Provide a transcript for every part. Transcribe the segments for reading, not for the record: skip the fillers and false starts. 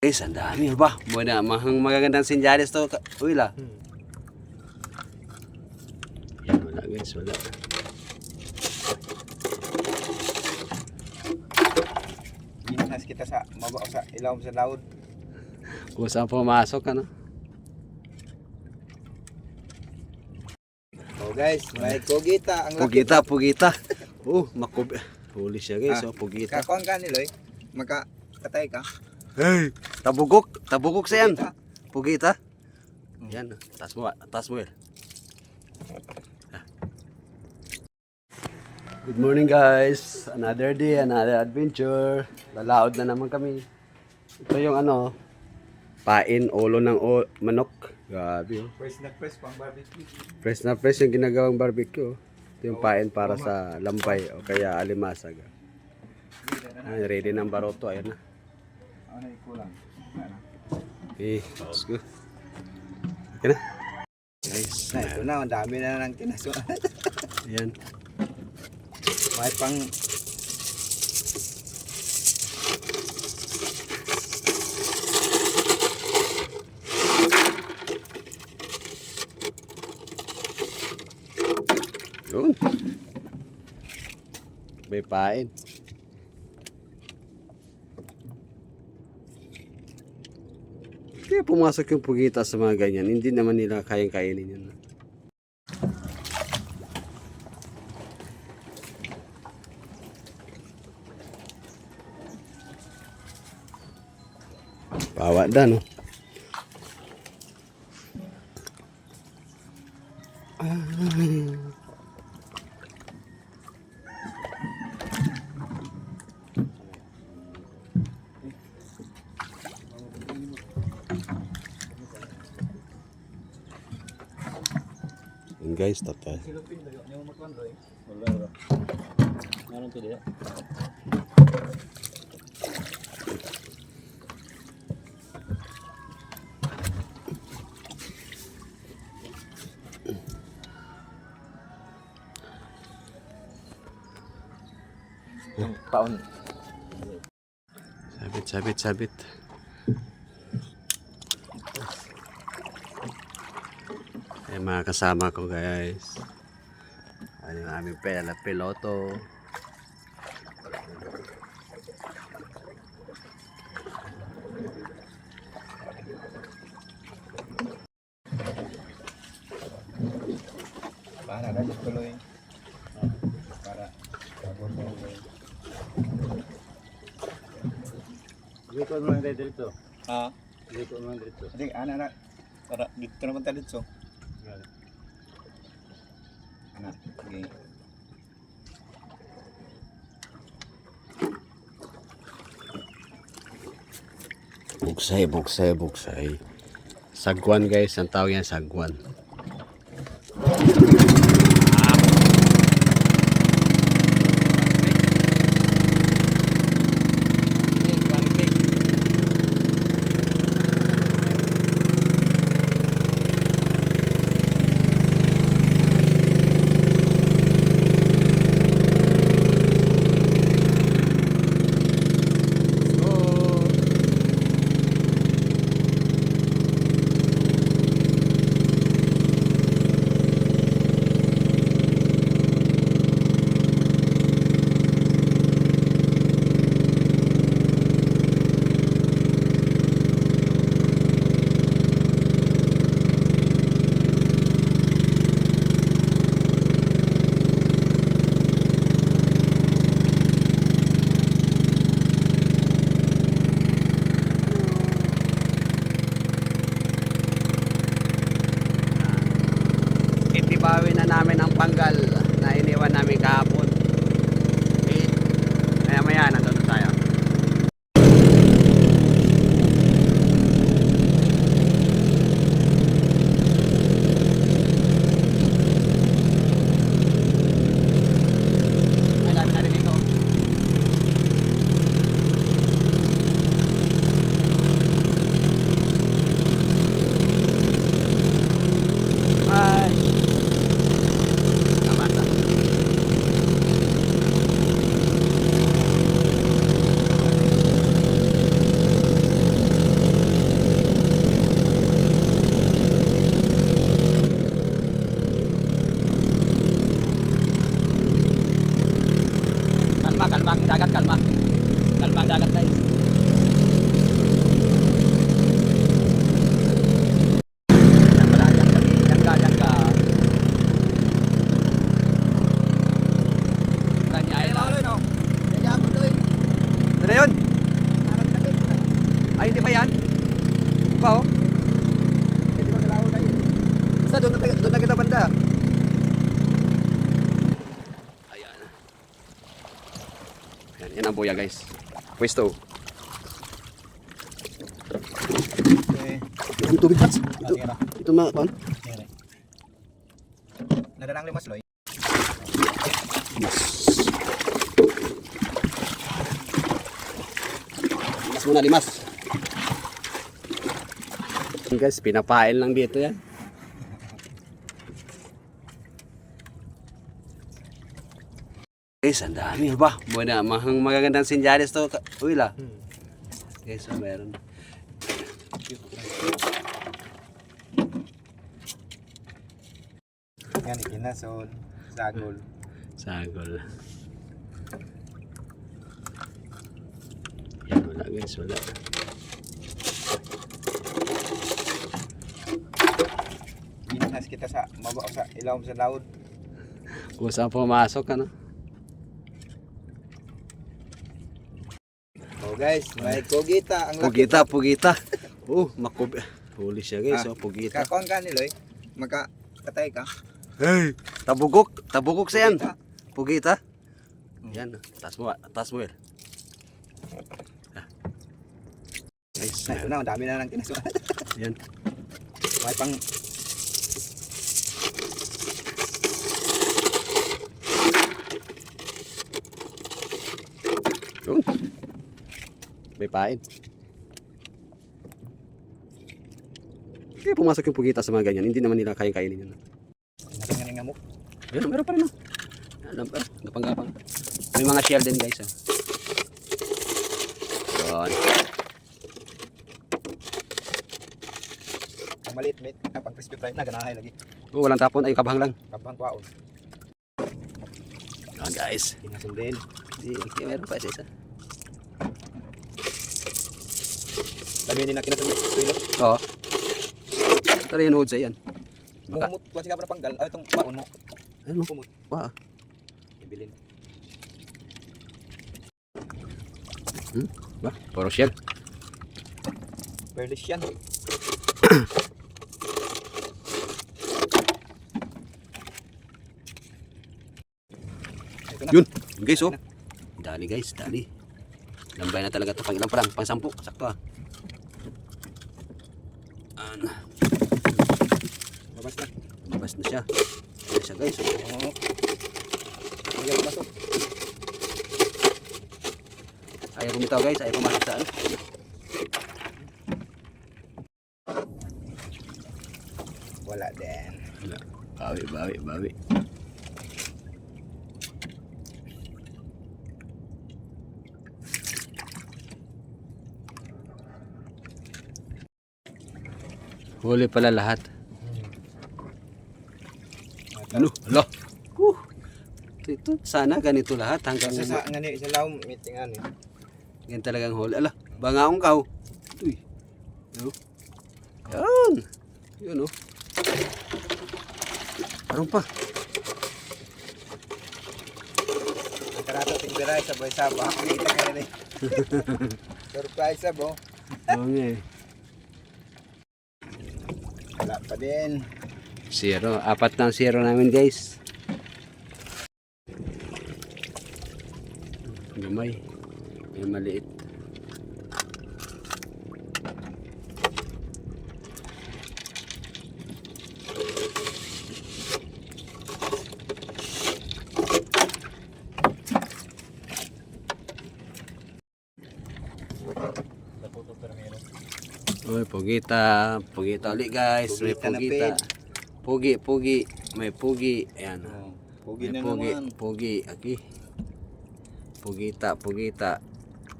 Guys, ang dami ba? Muna, magagandang sinyalis to. Uy la. Yan, wala guys, wala. Ginas kita sa mabaw sa ilaw sa laod. Kung saan pumasok, ano? Oh guys, may kugita ang laki. Pugita, pugita. Makubi. Huli siya guys, pugita. Kakon ka ni Loy. Magkatay ka. Hey, tabugok sa yan. Pugita. Pugita. Yan, taas mo yan. Good morning guys. Another day, another adventure. Lalaod na naman kami. Ito yung ano, pain, ulo ng manok. Grabe oh. Fresh na fresh pang barbecue. Fresh na fresh yung ginagawang barbecue. Ito yung pain para sa lampay o kaya alimasag. Ay, ready ng baroto. Ayan na. Ano ikulang? Let's go. Okay na. Guys, Na ito na, ang dami na ng kinasuan. ayan. May pang Yun. May pain. Kaya pumasok yung pugita sa mga ganyan. Hindi naman nila kayang kainin yun. Bawa da, no? Yun guys, tatay. Meron to dito. Paon. Sabit. Ay mga kasama ko guys. Ano yung aming piloto. Para na tuloy. Para sabon mo. Dito naman dito. Ah, Dito naman dito. jadi anak para dito naman tayo dito. Anak, okay. Bugsay. Sagwan guys, ang tawag yan sagwan. Itibawi na namin ang panggal na iniwan namin kahapon. Okay. Maya nandun na tayo. Ay. Tama. Ay, hindi ba yan? Ba, oh? Hindi ba kalaw tayo? Sa doon na kita banda. Ayan. Ayan, yan ang buya guys. Pwesto. Okay. Ang tubig hats. Ito mga pan. Nadarang limas loy. Limas muna, limas. Guys, pinapain lang dito yan. Guys, ang dami ba? Muna, magagandang sinyalis to. Uy la. Guys, so meron. Yan ikinasol, sagol. Sagol. Yan, wala guys, wala. Ginahas kita sa mabaw sa ilawom sa laod. Kung saan pumasok, ano? Oh guys, may kogita ang Pugita. Oh, makubi. Huli siya guys, oh, pugita. Kakon ka ni Loy. Magkatay ka. Hey, tabugok sa yan. Pugita. Yan, taas mo, El. Ah. Guys, Ito na, ang dami na lang kinasuan. yan. May pang Yun. May pain. Kaya pumasok yung pugita sa mga ganyan, hindi naman nila kayang kainin yun. nakangan ng ngamok. Ayun, meron pa rin. Alam pa, gapang-gapang. May mga shell din guys. Yun. Ang maliit mate, pang crispy fry na ganahay lagi. Oh, walang tapon, ay kabahang lang. Kabang kwaon. Yun guys. Kinasundin. Di, meron pa isa. Dami din na kinasundin. Suilo. Oo. Ito rin yung nuod sa yan. Baka, Mumut, kuha siya panggal. Ay, itong kwaon mo. ano? Kumut. Wow. Ibilin. Ba, puro shell. Perlis yan. Ito na. Yun, guys oh. Dali guys, dali. Lambay na talaga ito. Pang ilang parang, pang 10. Sakto ah. Ano. Babas na. Labas na siya. Ayan siya guys. Oh. Oo. Ayaw masok. Ayaw bumitaw guys. Ayaw pumasok sa ano. Wala din. Wala. Bawi. Huli pala lahat. Ano? Alo. Ito, sana ganito lahat hanggang Kasi sa ngani sa lawom meeting ani. yan talagang huli. Ala, bangaong kaw. Uy. Ano? Yan. Yun oh. Parang pa. Ang karato tigbiray sa boy saba. Kita ka rin. Surprise abo. Oo nga eh. Wala pa din. 0. 4 ng 0 namin guys. Gamay. May maliit. Uy, pugita. Pugita ulit guys. May Pugita na, pugita. Pugi. May pugi. Ayan. Oh, pugi May na pugi. naman. Pugi. Aki. Pugita.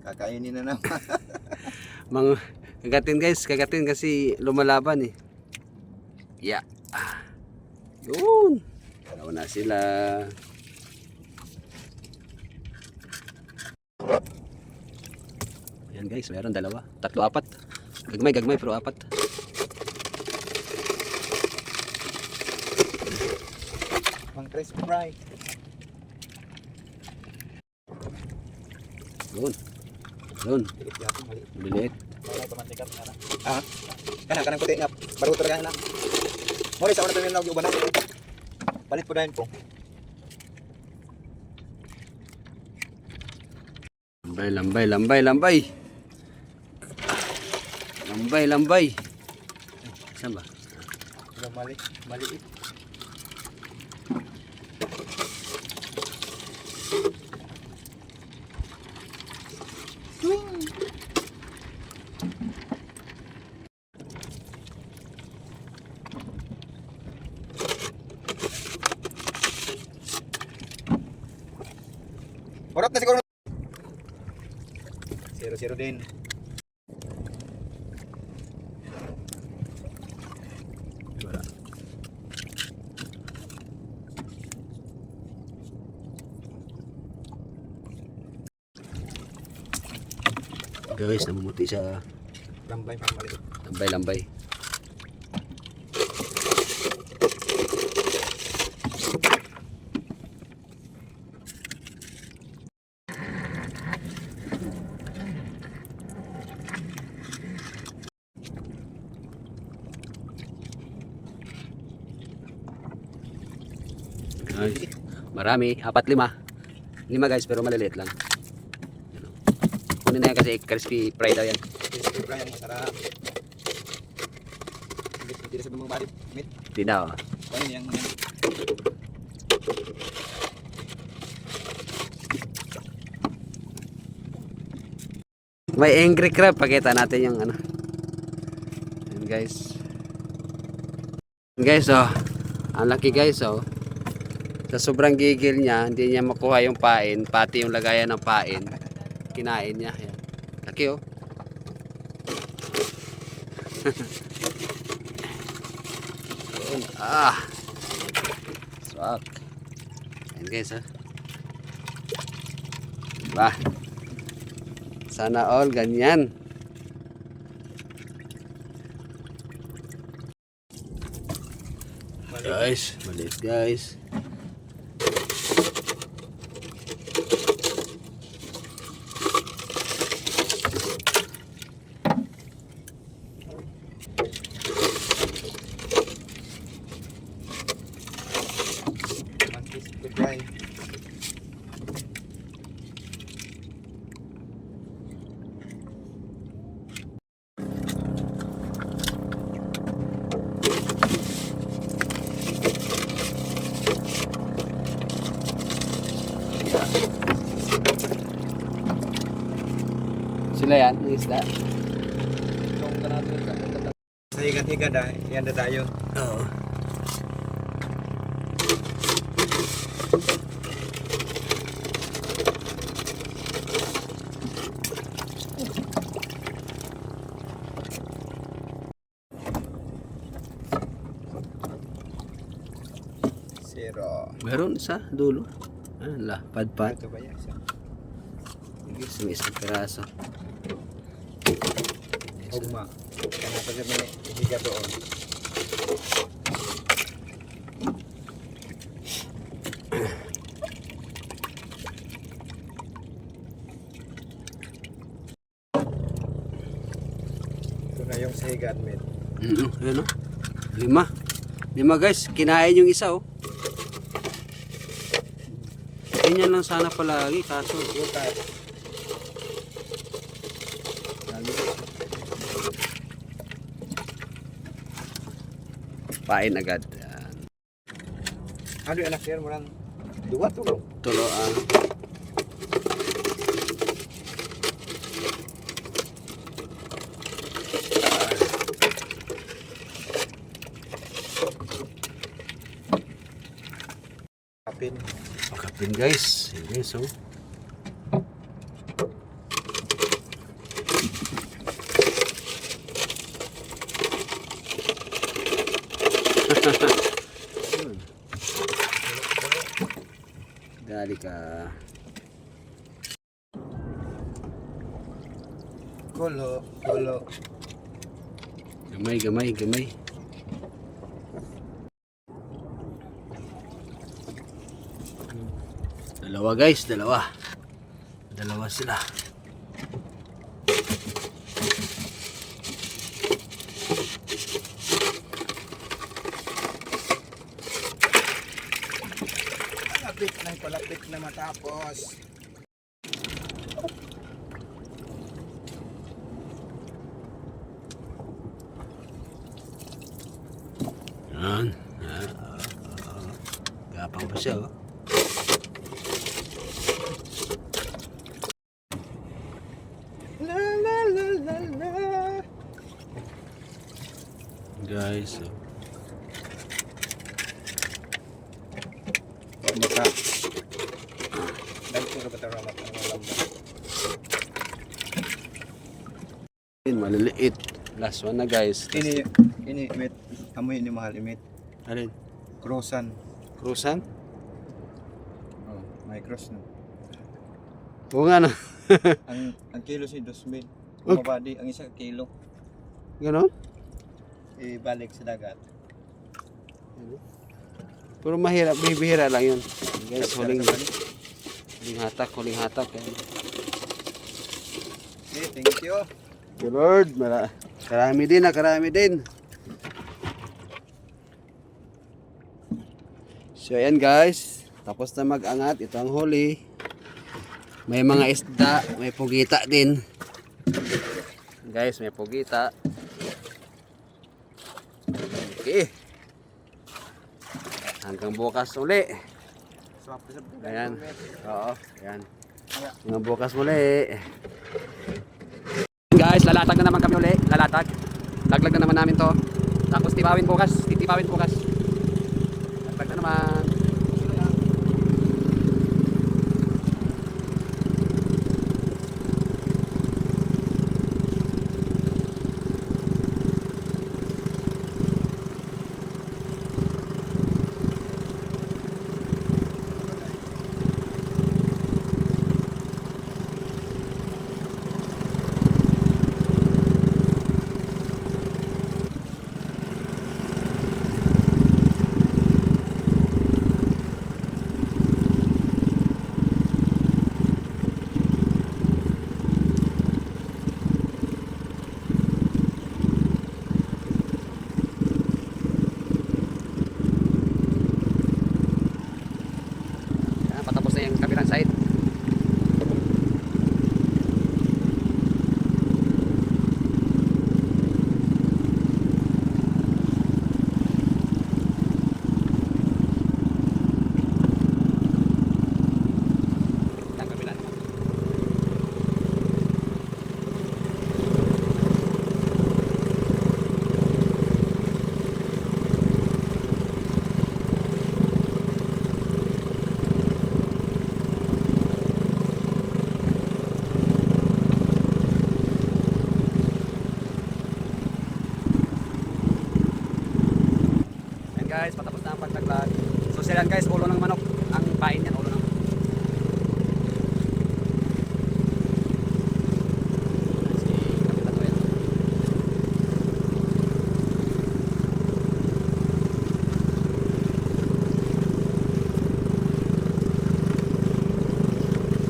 Kakainin na naman. Mga kagatin kasi lumalaban eh. Yeah. Yun. Dalawa na sila. Ayan guys, meron 2. 3, 4. Gagmay pero 4. Pang crispy fry. Yun. Tilit yata maliit. Maliit. Wala pa mantikat nga na. Ah, kanang puti nga. Baruto na na. Mori sa una tayo nang uban na. Palit po dahil po. Lambay, lambay, lambay, lambay. Lambay, lambay. Saan ba? Maliit. Borot na siguro. 0-0 din. Wala. Guys, namumuti sa Lambay pang maliit. lambay, lambay. Ay, marami, 4-5. 5 guys, pero maliliit lang. Kunin na yan kasi crispy fry daw yan. Crispy fry yan, masarap. Hindi na sa mga balik. Meat. Hindi daw. Kunin yan. May angry crab, pakita natin yung ano. Yan guys. Yan guys, oh. Ang laki guys, oh. Sa sobrang gigil niya, hindi niya makuha yung pain, pati yung lagayan ng pain. Kinain niya. Yan. Laki, oh. Yun. Ah. Swak. Yan guys, oh. Diba? Sana all ganyan. Guys, maliit guys. Crispy fry. Sila yan, yung isda. Sa higat-higat ah, yan na tayo. Oo. Zero. Meron sa dulo. Ala, padpad. Ito ba yan? Guys, may isang piraso. Ugma. Kaya pa siya may higa doon. Ito na yung sa higa, admit. Ayan o. 5 guys, kinain yung isa oh. Ganyan lang sana palagi, kaso pain agad. Yan. Ano yung anak yan? Murang duwa to. Tulo Kapin. pakapin guys. Yan guys oh. Dali ka. Kulo. Gamay. Dalawa guys, dalawa sila. palapit na matapos. Yan. Gapang pa siya, oh. La la la la la. Guys, oh. Maka. Dahil ko ba tara mat ang lamba. Yun, maliliit. Last one na, guys. Ini imit. Amoy ni mahal imit. Alin? Crossan. Cruisan? Oh, may cross na. Oo nga, no. Ang kilo si 2,000. Okay. Kumabadi ang isang kilo. Ganon? Ibalik sa dagat. Pero mahirap, bihira lang yun. Guys, huling hatak. Yan. Okay, thank you. Good Lord, karami din. So ayan guys, tapos na mag-angat. Ito ang huli. May mga isda, may pugita din. Guys, may pugita. Okay. Hanggang bukas uli. Ayan. Oo, ayan. Hanggang bukas muli. Guys, lalatag na naman kami uli. Lalatag. Laglag na naman namin to. Tapos titipawin bukas. Laglag na naman. Patapos na yung kabilang side. Yung kabila naman. Guys, patapos na ang pagtaglag. So sila guys, ulo ng manok. Ang pain yan, ulo ng.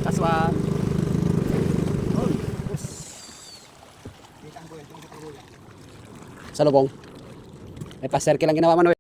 Last one. Sa lubong. May pa-circle lang ginawa man.